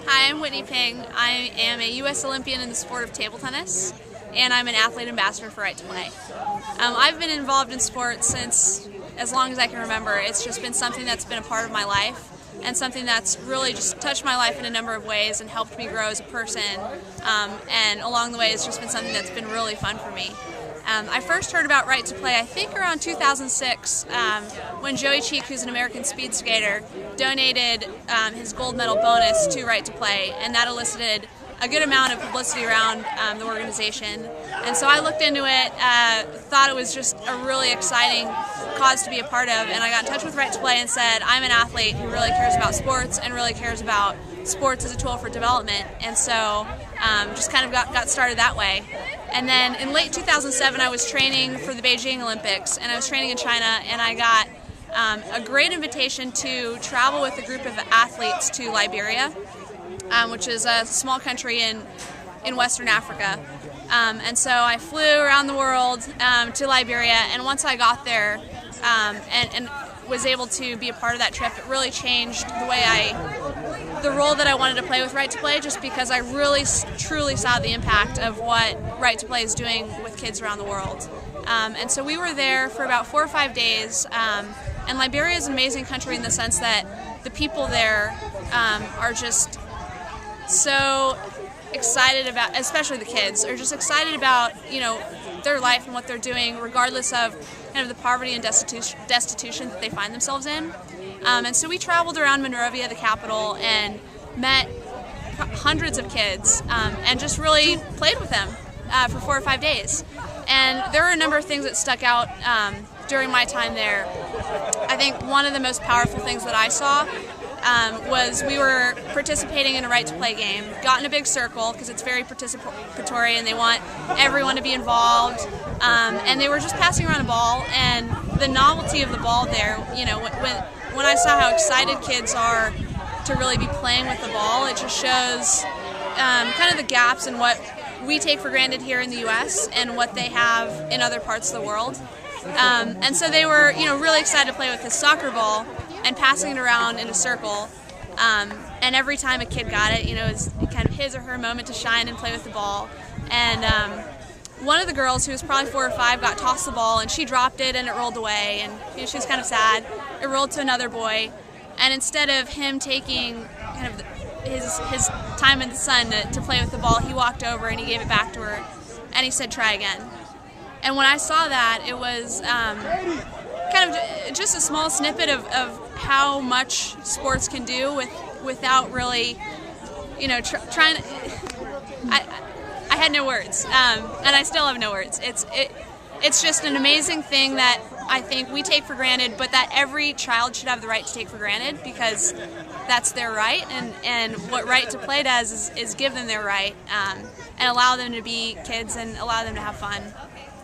Hi, I'm Whitney. I am a U.S. Olympian in the sport of table tennis, and I'm an athlete ambassador for Right to Play. I've been involved in sports since as long as I can remember. It's just been something that's been a part of my life and something that's really just touched my life in a number of ways and helped me grow as a person. And along the way, it's just been something that's been really fun for me. I first heard about Right to Play, I think around 2006, when Joey Cheek, who's an American speed skater, donated his gold medal bonus to Right to Play, and that elicited a good amount of publicity around the organization. And so I looked into it, thought it was just a really exciting cause to be a part of, and I got in touch with Right to Play and said, I'm an athlete who really cares about sports and really cares about sports as a tool for development, and so just kind of got started that way. And then in late 2007, I was training for the Beijing Olympics, and I was training in China, and I got a great invitation to travel with a group of athletes to Liberia, which is a small country in Western Africa. And so I flew around the world to Liberia, and once I got there and was able to be a part of that trip, it really changed the role that I wanted to play with Right to Play, just because I really truly saw the impact of what Right to Play is doing with kids around the world. And so we were there for about 4 or 5 days, and Liberia is an amazing country in the sense that the people there are just so excited about, especially the kids, are just excited about, their life and what they're doing, regardless of kind of the poverty and destitution that they find themselves in. And so we traveled around Monrovia, the capital, and met hundreds of kids and just really played with them for 4 or 5 days. And there were a number of things that stuck out during my time there. I think one of the most powerful things that I saw was we were participating in a Right to Play game, got in a big circle because it's very participatory and they want everyone to be involved, and they were just passing around a ball, and the novelty of the ball there, when I saw how excited kids are to really be playing with the ball, it just shows kind of the gaps in what we take for granted here in the U.S. and what they have in other parts of the world. And so they were, really excited to play with this soccer ball and passing it around in a circle. And every time a kid got it, it was kind of his or her moment to shine and play with the ball. And one of the girls, who was probably 4 or 5, got tossed the ball, and she dropped it and it rolled away, and she was kind of sad. It rolled to another boy, and instead of him taking kind of his time in the sun to play with the ball, he walked over and he gave it back to her, and he said, "Try again." And when I saw that, it was kind of just a small snippet of how much sports can do without really, trying. I had no words, and I still have no words. It's just an amazing thing that I think we take for granted, but that every child should have the right to take for granted, because that's their right, and what Right to Play does is give them their right and allow them to be kids and allow them to have fun.